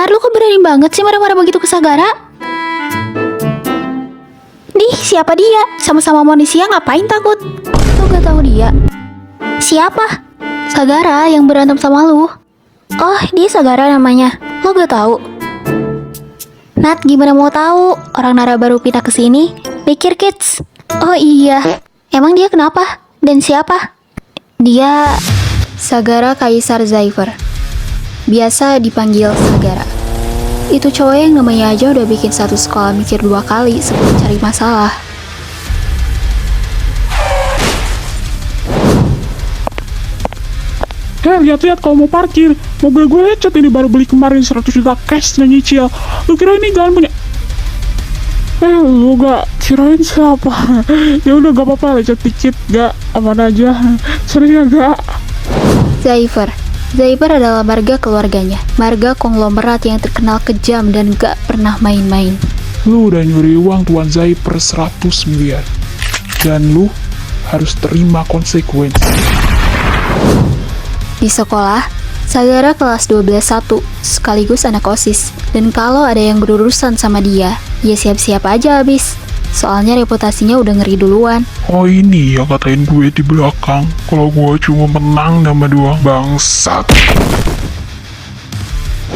Nar, lu kok berani banget sih marah-marah begitu ke Sagara? Dih, siapa dia? Sama-sama manusia ngapain takut? Lu gak tahu dia? Siapa? Sagara yang berantem sama lu. Oh, dia Sagara namanya. Lu gak tahu? Nat, gimana mau tahu? Orang Nara baru pindah ke sini. Pikir kids. Oh iya. Emang dia kenapa? Dan siapa? Dia Sagara Kaisar Zypher. Biasa dipanggil Sagara. Itu cowok yang namanya aja udah bikin satu sekolah mikir 2 kali sebelum cari masalah. Lihat-lihat kalau mau parkir. Mobil gue lecet ini baru beli kemarin 100 juta cash dan nyicil. Lu kira ini jalan punya? Lu gak kirain siapa? Ya udah gak apa-apa, lecet dikit gak aman aja. Serius gak? Zypher adalah marga keluarganya. Marga konglomerat yang terkenal kejam dan gak pernah main-main. Lu udah nyuri uang Tuan Zypher 100 miliar. Dan lu harus terima konsekuensi. Di sekolah, Sagara kelas 12-1, sekaligus anak OSIS. Dan kalau ada yang berurusan sama dia, ya siap-siap aja habis. Soalnya reputasinya udah ngeri duluan. Oh ini yang katain gue di belakang. Kalau gue cuma menang nama doang, bangsat.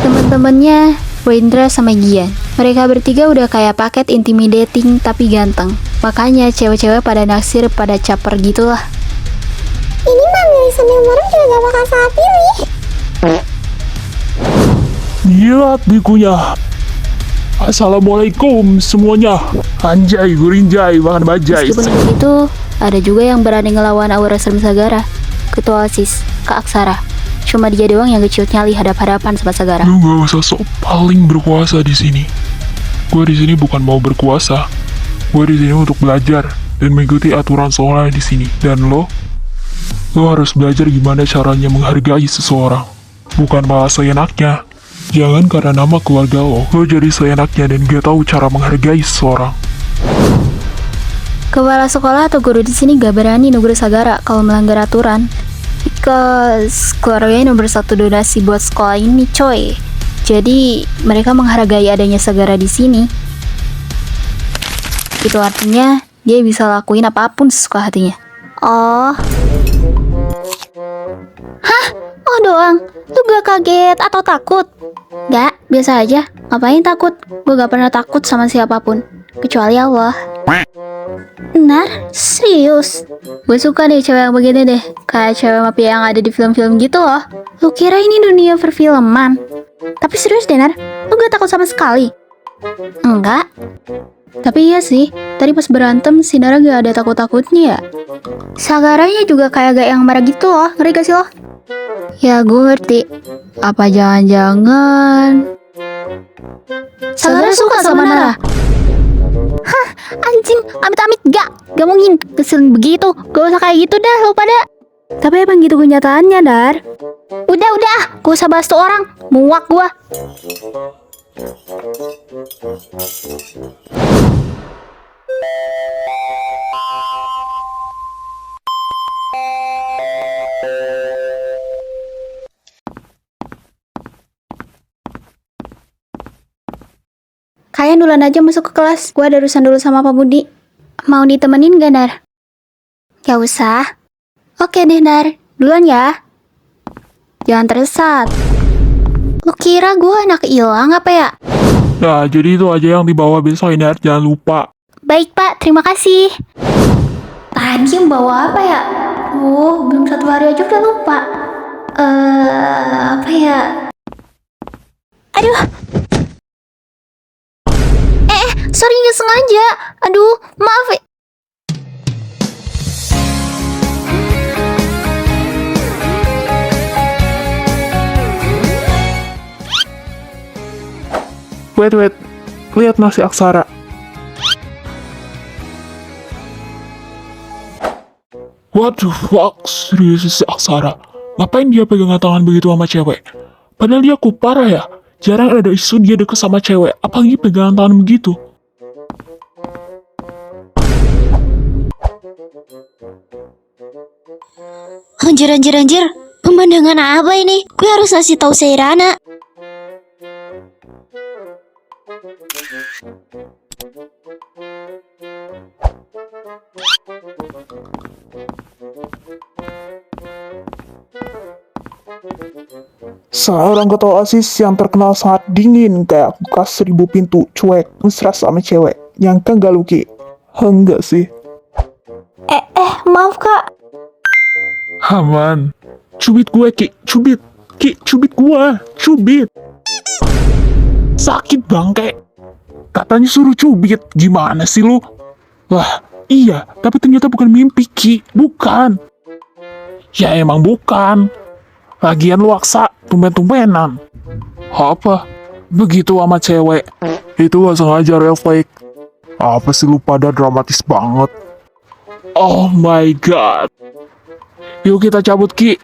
Temen-temennya, Wendra sama Gian. Mereka bertiga udah kayak paket intimidating tapi ganteng. Makanya cewek-cewek pada naksir pada caper gitulah. Ini mah milih sambil orang juga gak bakal salah pilih. Gila bikunya. Assalamualaikum semuanya. Anjay, gurinjay, makan bajai. Meskipun begitu, ada juga yang berani ngelawan aura serem Sagara. Ketua OSIS, Kak Aksara. Cuma dia doang yang keciut nyali hadap-hadapan sama Sagara. Lu gak usah sok paling berkuasa di sini. Gue di sini bukan mau berkuasa. Gue di sini untuk belajar dan mengikuti aturan sekolah di sini. Dan lo harus belajar gimana caranya menghargai seseorang. Bukan malah seenaknya. Jangan karena nama keluarga lo jadi seenaknya dan gak tahu cara menghargai seseorang. Kepala sekolah atau guru di sini gak berani negur Sagara kalau melanggar aturan. Because keluarganya nomor 1 donasi buat sekolah ini, coy. Jadi mereka menghargai adanya Sagara di sini. Itu artinya dia bisa lakuin apapun sesuka hatinya. Oh. Hah? Oh doang? Lu gak kaget atau takut? Gak, biasa aja. Ngapain takut? Gue gak pernah takut sama siapapun, kecuali Allah. Benar? Serius? Gue suka deh cewek yang begini deh. Kayak cewek mafia yang ada di film-film gitu loh. Lu kira ini dunia perfilman? Tapi serius deh, Nar? Lu gak takut sama sekali? Enggak. Tapi iya sih, tadi pas berantem si Nara gak ada takut-takutnya ya. Sagaranya juga kayak gak yang marah gitu loh, ngeri gak sih lo? Ya gue ngerti. Apa jangan-jangan Sagara suka sama Nara? Hah, anjing, amit-amit gak mungkin, keselin begitu. Gak usah kayak gitu dah lo pada. Tapi emang gitu kenyataannya, Dar. Udah, gak usah bahas tuh orang. Muak gua. Kalian duluan aja masuk ke kelas. Gua ada urusan dulu sama Pak Budi. Mau ditemenin gak, Nar? Gak usah. Oke deh, Nar. Duluan ya. Jangan tersesat. Lu kira gue anak hilang apa ya? Nah, jadi itu aja yang dibawa besok ini, jangan lupa. Baik, Pak. Terima kasih. Tadi yang bawa apa ya? Oh, belum 1 hari aja udah lupa. Apa ya? Aduh. Sorry nggak sengaja. Aduh, maaf. Wait. Lihat nasi Aksara. What the fuck? Serius si Aksara? Ngapain dia pegangan tangan begitu sama cewek? Padahal dia parah ya. Jarang ada isu dia deket sama cewek. Apalagi pegangan tangan begitu. Anjir. Pemandangan apa ini? Gue harus kasih tahu Seirana. Seorang ketua OSIS yang terkenal sangat dingin, kayak kulkas 1000 pintu, cuek, mesra sama cewek. Nyangka gak lu, Ki? Enggak sih. Maaf kak. Aman. Cubit gue, Ki. Cubit. Ki, cubit gue. Cubit. Sakit bangke. Katanya suruh cubit. Gimana sih lu? Lah, iya. Tapi ternyata bukan mimpi, Ki. Bukan. Ya emang bukan. Lagian lu aksa. Tumben-tumbenan. Apa? Begitu sama cewek. Itu gak sengaja refleks. Apa sih lu pada dramatis banget? Oh my god. Yuk kita cabut, Ki.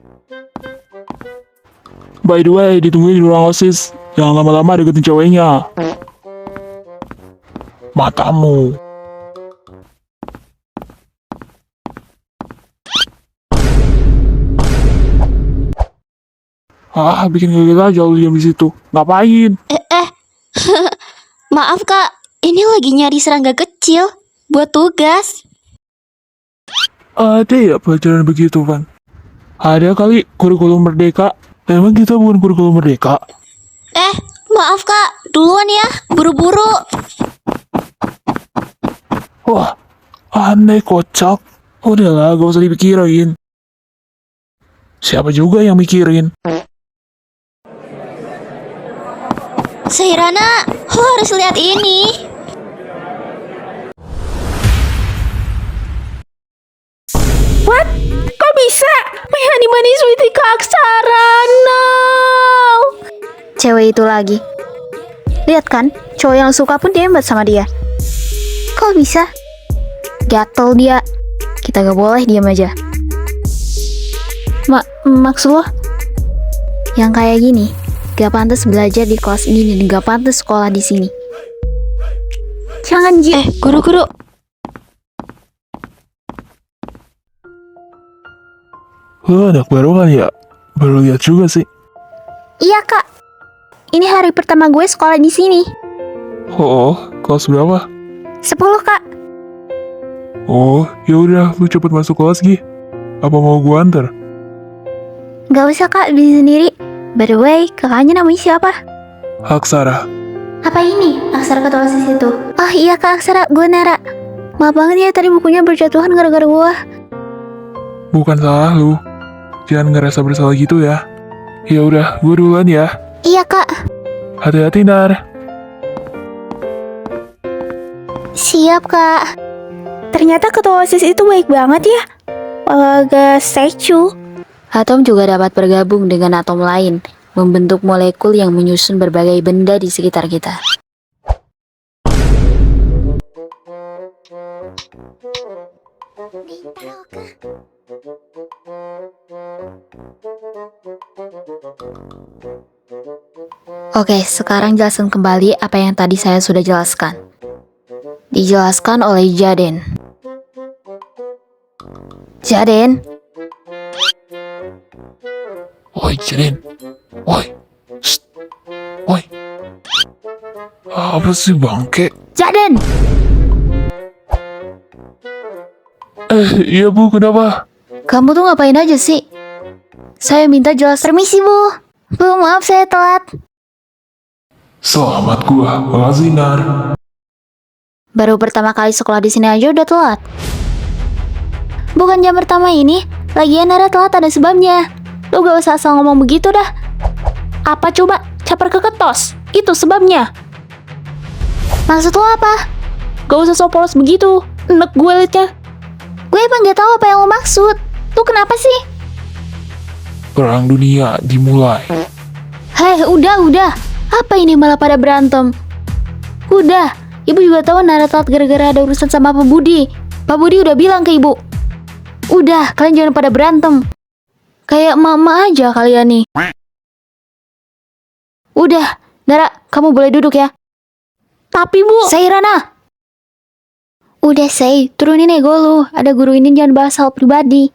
By the way, ditungguin di ruang OSIS. Jangan lama-lama deketin ceweknya. Matamu. Bikin kaget aja lu diam di situ. Ngapain? Maaf kak, ini lagi nyari serangga kecil buat tugas. Ada ya pelajaran begitu, Van? Ada kali kurikulum merdeka. Emang kita bukan kurikulum merdeka? Maaf kak, duluan ya, buru-buru. Wah, aneh kocak. Udahlah, gak usah dipikirin. Siapa juga yang mikirin? Sairana, lo harus lihat ini. What? Kok bisa? Mehani manis Sweetie Kak Aksara, no! Cewek itu lagi. Lihat kan, cowok yang suka pun diembat sama dia. Kok bisa? Gatel dia. Kita gak boleh diam aja. Maksud lo? Yang kayak gini, gak pantas belajar di kelas ini dan gak pantas sekolah di sini. Jangan, Ji. Guru-guru. Anak baru kan ya? Baru lihat juga sih. Iya, Kak. Ini hari pertama gue sekolah di sini. Oh, kelas berapa? 10, Kak. Oh, ya udah, lu cepet masuk kelas, Gi. Apa mau gua antar? Gak usah, Kak, bisa sendiri. By the way, kakaknya namanya siapa? Aksara. Apa ini? Aksara ketua OSIS itu. Oh iya, Kak Aksara, gue Nara. Maaf banget ya, tadi bukunya berjatuhan gara-gara gue. Bukan salah lu. Jangan ngerasa bersalah gitu ya. Ya udah, gua duluan ya. Iya, Kak. Hati-hati, Nar. Siap, Kak. Ternyata ketua OSIS itu baik banget ya. Olahraga statue. Atom juga dapat bergabung dengan atom lain, membentuk molekul yang menyusun berbagai benda di sekitar kita. Oke, sekarang jelaskan kembali apa yang tadi saya sudah jelaskan. Dijelaskan oleh Jaden. Jaden? Woi, Jaden. Woi. Shh. Woi. Apa sih bangke? Jaden! Iya Bu, kenapa? Kamu tuh ngapain aja sih? Saya minta jelas. Permisi, Bu. Bu, maaf saya telat. Selamat gua, makasih Nar. Baru pertama kali sekolah di sini aja udah telat. Bukan jam pertama ini, lagian Nara telat ada sebabnya. Lu gak usah asal ngomong begitu dah. Apa coba? Caper keketos. Itu sebabnya. Maksud lo apa? Gak usah so polos begitu. Enek gue liatnya. Gue emang gak tahu apa yang lo maksud. Lu kenapa sih? Perang dunia dimulai. Hei, udah. Apa ini malah pada berantem? Udah, ibu juga tahu Nara telat gara-gara ada urusan sama Pak Budi. Pak Budi udah bilang ke ibu. Udah, kalian jangan pada berantem. Kayak mama aja kalian nih. Udah, Nara, kamu boleh duduk ya. Tapi Bu, Sairana. Udah, Say, turunin ego lu. Ada guru ini jangan bahas hal pribadi.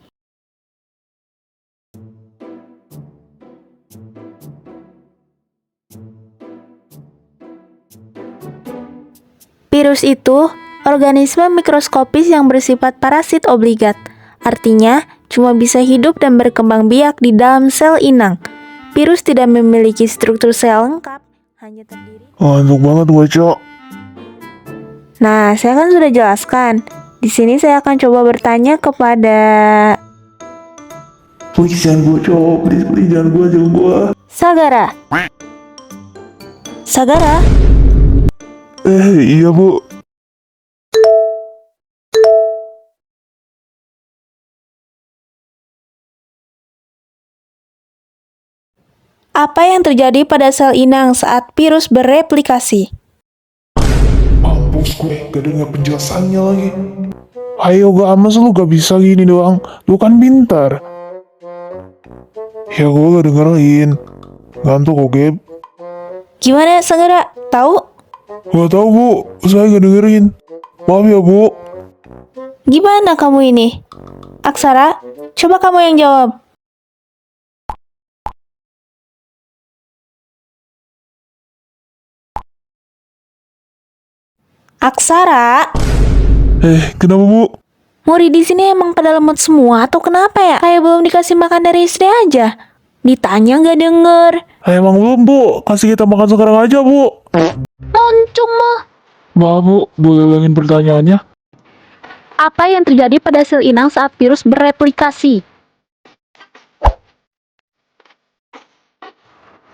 Virus itu organisme mikroskopis yang bersifat parasit obligat. Artinya, cuma bisa hidup dan berkembang biak di dalam sel inang. Virus tidak memiliki struktur sel lengkap, hanya terdiri. Ngantuk banget gue, Cok. Nah, saya kan sudah jelaskan. Di sini saya akan coba bertanya kepada Please jangan gue, Cok. Please jangan gue. Sagara. Sagara, Iya, Bu. apa yang terjadi pada sel inang saat virus bereplikasi? Mampus gue, gak dengar penjelasannya lagi. Ayo gak amas lu gak bisa gini doang. Lu kan pintar. Ya gue gak dengerin. Ngantuk kok, Geb. Gimana, Sagara? Tahu? Gak tau, Bu. Saya gak dengerin. Maaf ya, Bu. Gimana kamu ini? Aksara, coba kamu yang jawab. Aksara, Kenapa, Bu? murid di sini emang pada lemot semua atau kenapa ya? Kayak belum dikasih makan dari SD aja. Ditanya nggak denger. Emang belum, Bu. Kasih kita makan sekarang aja, Bu. Moncong mah. Maaf Bu, boleh ulangin pertanyaannya? Apa yang terjadi pada sel inang saat virus bereplikasi?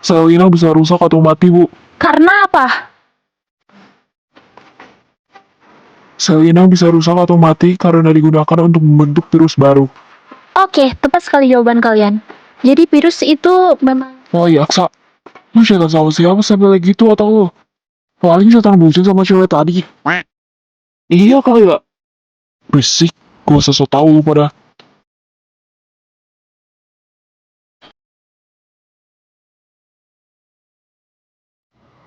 Sel inang bisa rusak atau mati, Bu. Karena apa? Sel inang bisa rusak atau mati karena digunakan untuk membentuk virus baru. Oke, tepat sekali jawaban kalian. Jadi virus itu memang... Oh iya, Aksa. Lu setan sama siapa sampai kayak gitu atau lu? Paling setan bucin sama cewek tadi. Iya kali ya? Berisik, gua sesok tahu lu pada.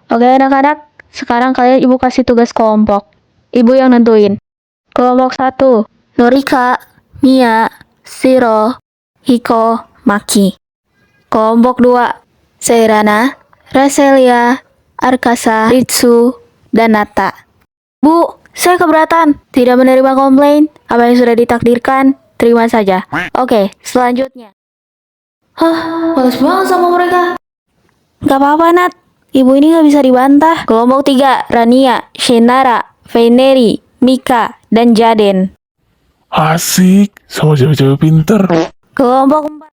Oke anak-anak, sekarang kalian ibu kasih tugas kelompok. Ibu yang nentuin. Kelompok 1, Norika, Mia, Shiro, Hiko, Maki. Kelompok 2, Seirana, Raselia, Arkasa, Ritsu, dan Nata. Bu, saya keberatan. Tidak menerima komplain. Apa yang sudah ditakdirkan, terima saja. Oke, selanjutnya. Males banget sama mereka. Gak apa-apa, Nat. Ibu ini gak bisa dibantah. Kelompok 3, Rania, Shenara, Veneri, Mika, dan Jaden. Asik, sama cewek-cewek pinter. Kelompok 4,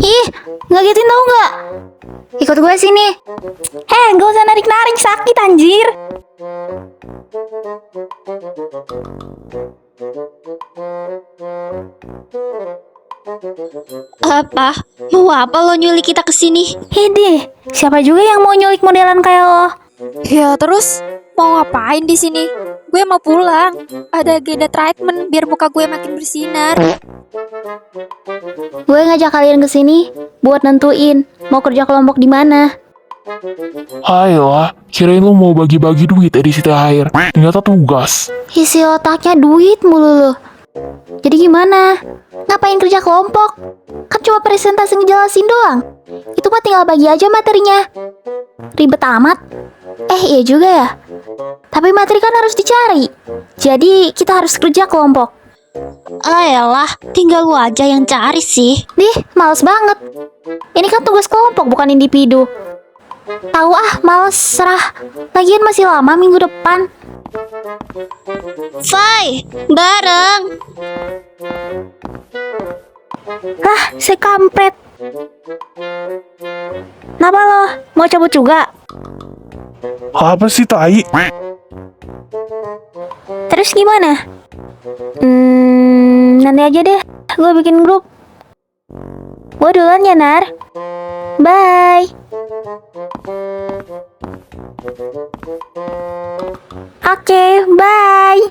ih, ngagetin tau nggak? Ikut gue sini. Gak usah narik-narik, sakit anjir. Apa? Mau apa lo nyulik kita kesini? Hede, siapa juga yang mau nyulik modelan kayak lo? Ya terus mau ngapain di sini? Gue mau pulang. Ada agenda treatment biar muka gue makin bersinar. Gue ngajak kalian kesini buat nentuin mau kerja kelompok di mana. Ayolah, kirain lu mau bagi-bagi duit edisi THR. Ternyata tugas. Isi otaknya duit mulu lo. Jadi gimana? Ngapain kerja kelompok? Kan cuma presentasi ngejelasin doang. Itu mah tinggal bagi aja materinya. Ribet amat. Iya juga ya. Tapi materi kan harus dicari. Jadi kita harus kerja kelompok. Ayolah, tinggal lu aja yang cari sih. Dih, males banget. Ini kan tugas kelompok bukan individu. Tahu males serah. Lagian masih lama minggu depan. Fai, bareng. Si kampret. Kenapa lo? Mau cabut juga? Apa sih, tai? Terus gimana? Nanti aja deh. Gue bikin grup. Gue duluan ya, Nar. Bye. Oke, bye.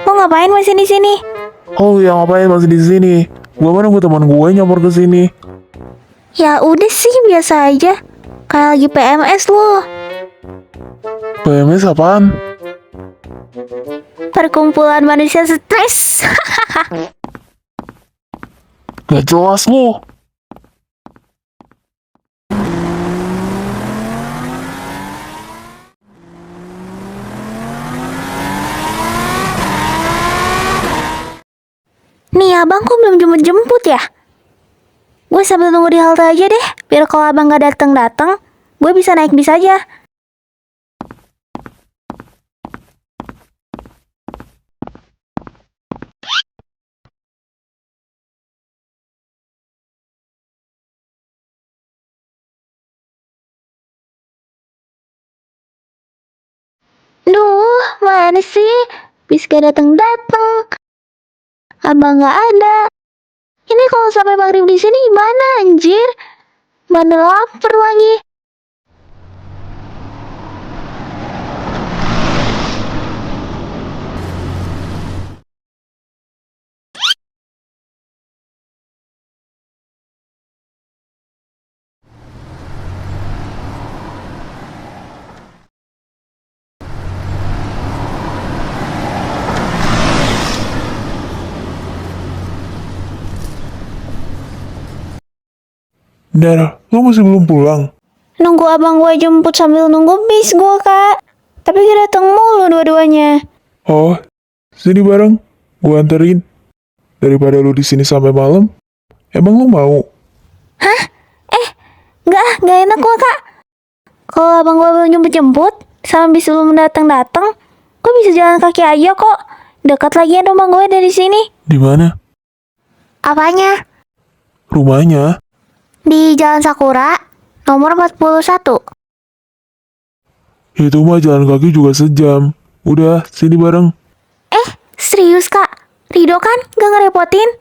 Lo ngapain masih di sini? Oh ya, ngapain masih di sini? Gua mana nunggu teman gue nyamper ke sini. Ya udah sih, biasa aja. Kayak lagi PMS lo. PMS apaan? perkumpulan manusia stres. Gak jelas lo. Nih abang kok belum jemput-jemput ya? Gue sambil tunggu di halte aja deh, biar kalau abang gak dateng-dateng, gue bisa naik bis aja. Duh, mana sih? Bis gak dateng-dateng. Abang gak ada. Ini kalau sampai maghrib di sini gimana anjir? Mana lapar lagi. Nar, lo masih belum pulang? Nunggu abang gue jemput sambil nunggu bis gue, Kak. Tapi gak dateng mulu dua-duanya. Oh, sini bareng. Gue anterin. Daripada lo di sini sampai malam, emang lo mau? Gak enak gue, Kak. Kalau abang gue belum jemput-jemput, sama bis belum dateng-dateng, gue bisa jalan kaki aja kok. Dekat lagi rumah gue dari sini. Di mana? Apanya? Rumahnya? Di Jalan Sakura, nomor 41. Itu mah jalan kaki juga sejam. Udah, sini bareng. Serius, Kak? Rido kan? Gak ngerepotin?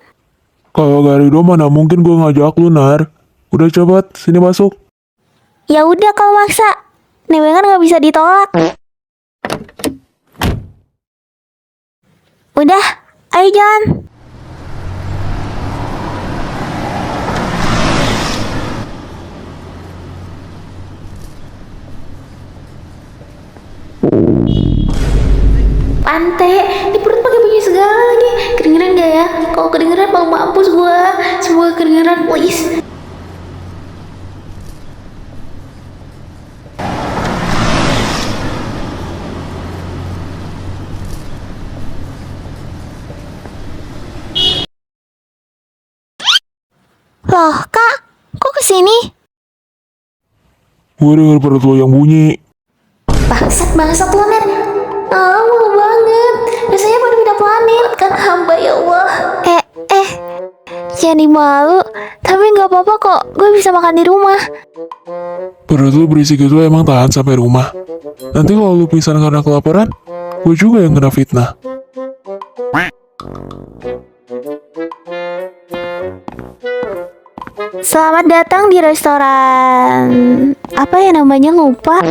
Kalau gak Rido mana mungkin gue ngajak lu, Nar. Udah cepet, sini masuk. Ya udah kalau maksa. Nebengan gak bisa ditolak. Udah, ayo jalan. Pante, di perut pakai baju segala lagi. Kedengeran gak ya? Kalau kedengeran mau mampus gua. Semoga kedengeran, please. Loh, Kak, kok kesini? Gue denger perut lo yang bunyi. Bangsat lo, Ner. Malu banget. Biasanya pada beda planet kan, hamba ya Allah. Jadi malu. Tapi gak apa-apa kok. Gue bisa makan di rumah. Perut lo berisik itu emang tahan sampai rumah. Nanti kalau lo pingsan karena kelaparan, gue juga yang kena fitnah. Selamat datang di restoran. Apa ya namanya, lupa.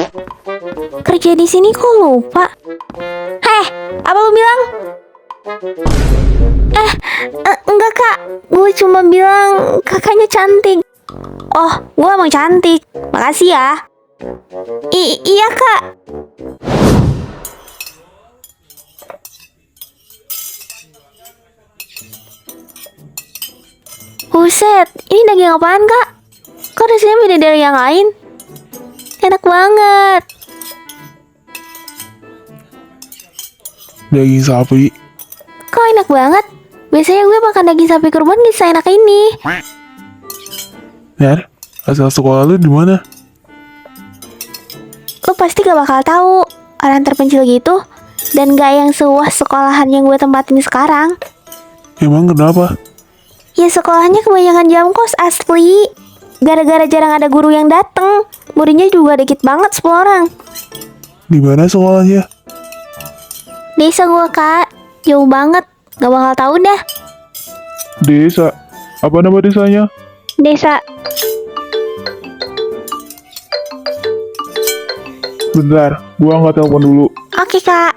Kerja di sini kok lupa. Apa lu bilang? Enggak, Kak. Gue cuma bilang kakaknya cantik. Oh, gue emang cantik. Makasih ya. Iya, Kak. Buset, ini daging apaan, Kak? Kok rasanya beda dari yang lain? Enak banget. Daging sapi. Kok enak banget? Biasanya gue makan daging sapi kurban gak seenak ini. Nar, asal sekolah lu di mana? Lo pasti gak bakal tahu. Orang terpencil gitu. Dan gak yang seluas sekolahan yang gue tempatin sekarang. Emang kenapa? Ya sekolahnya kebanyakan jam kos asli. Gara-gara jarang ada guru yang dateng. Muridnya juga dikit banget, 10 orang. Di mana sekolahnya? Desa gue, Kak. Jauh banget. Gak bakal tahu dah. Desa. Apa nama desanya? Desa. Bentar, gua angkat telepon dulu. Oke, Kak.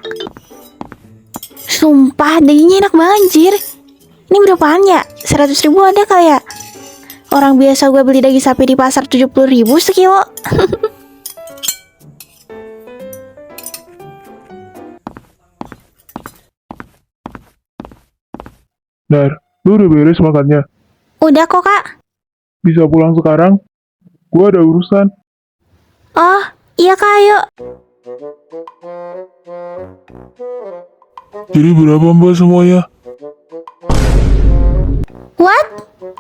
Sumpah, dagingnya enak banget, anjir. Ini berapaan ya? 100.000 ada kali ya? Orang biasa gue beli daging sapi di pasar 70.000 sekilo. Nar, lu udah beres makannya? Udah kok, Kak. Bisa pulang sekarang? Gue ada urusan. Oh, iya Kak, ayo. Jadi berapa mbak semuanya? What?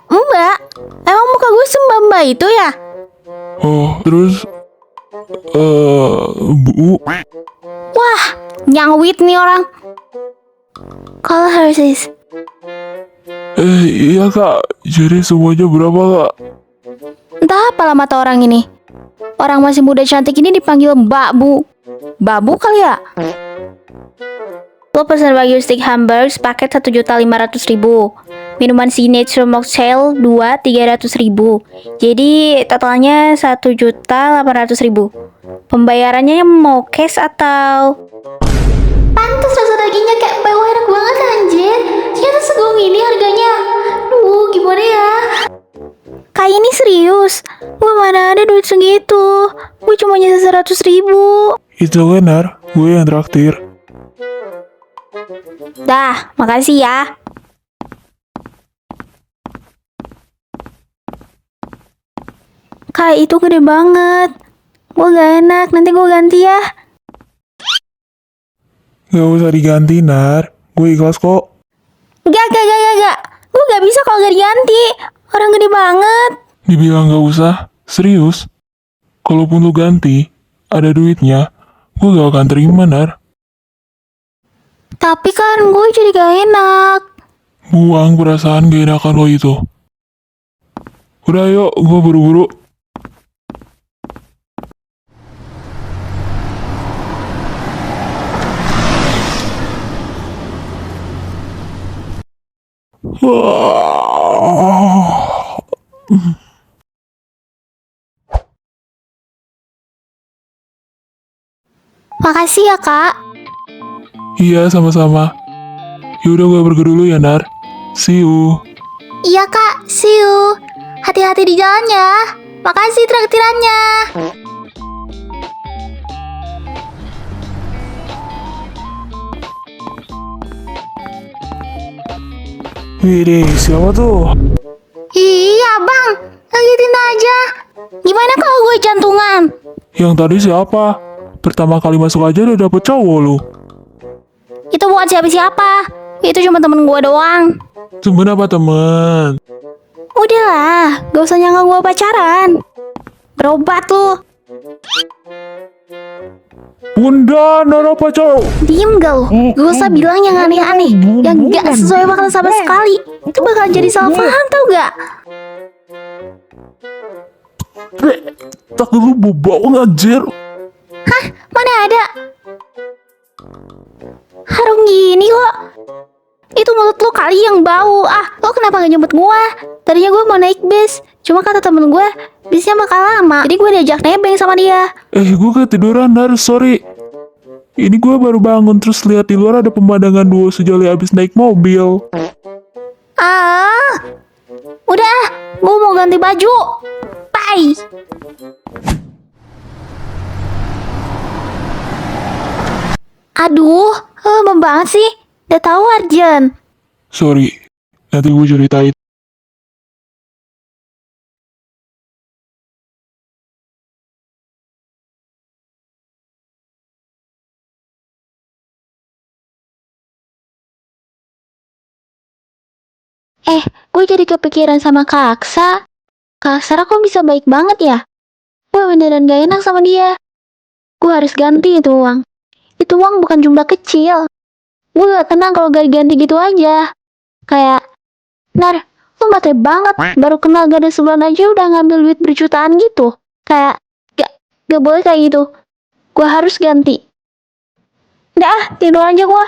Mbak? Emang muka gue sembah-mbak itu ya? Oh, terus... Bu... Wah, nyawit nih orang. Call her sis. Iya kak, jadi semuanya berapa kak? Entah apa lah mata orang ini. Orang masih muda cantik ini dipanggil Mbak Bu. Mbak Bu kali ya? Lo pesan Wagyu Steak Hamburgs paket 1.500.000. Minuman signature mocktail 2 300.000. Jadi totalnya 1.800.000. Pembayarannya mau cash atau? Pantes rasa dagingnya kayak bawah, enak banget anjir. Ternyata segong ini harganya. Duh, gimana ya? Kayak ini serius. Gue mana ada duit segitu. Gue cuma nyisa 100.000. Itu kan Nar, gue yang traktir. Dah, makasih ya. Kayak itu gede banget. Gue gak enak, nanti gue ganti ya. Gak usah diganti Nar, gue ikhlas kok. Gak. Gue gak bisa kalau gak diganti. Orang gede banget. Dibilang gak usah, serius. Kalaupun lu ganti, ada duitnya, gue gak akan terima Nar. Tapi kan gue jadi gak enak. Buang perasaan gak enakan lo itu. Udah yuk, gue buru-buru. Makasih ya kak. Iya, sama-sama. Yaudah gue pergi dulu ya Nar. See you. Iya kak, see you. Hati-hati di jalan ya. Makasih traktirannya. Widih, siapa tuh? Iya bang, kagetin aja. Gimana kalau gue jantungan? Yang tadi siapa? Pertama kali masuk aja udah dapet cowok lu. Itu bukan siapa-siapa. Itu cuma temen gue doang. Temen apa temen? Udahlah, gak usah nyangka gue pacaran. Berobat lu. Bunda, Nar apa cowok? Diem gak lu? Gak usah bilang yang aneh-aneh, yang gak sesuai fakta sama sekali. Itu bakal jadi salah paham tau gak? Tak lu bau anjir. Hah? Mana ada? Harum gini kok. Itu mulut lu kali yang bau. Ah, lo kenapa gak jemput gua? Tadinya gua mau naik bis, cuma kata temen gua bisnya bakal lama, jadi gua diajak nebeng sama dia. Gue ketiduran Nar, sorry. Ini gue baru bangun terus lihat di luar ada pemandangan duo sejoli abis naik mobil. Ah, udah, gua mau ganti baju. Bye. Aduh, lama banget sih. Udah tahu Arjen. Sorry, nanti gue ceritain. Gue jadi kepikiran sama Kak Aksa. Kak Aksara kok bisa baik banget ya? Gue beneran gak enak sama dia. Gue harus ganti itu uang. Itu uang bukan jumlah kecil. Gue gak tenang kalau gak diganti gitu aja. Kayak, Nar, lu matre banget. Baru kenal gak ada sebulan aja udah ngambil duit berjutaan gitu. Kayak, gak boleh kayak gitu. Gue harus ganti. Udah, tidur aja gue.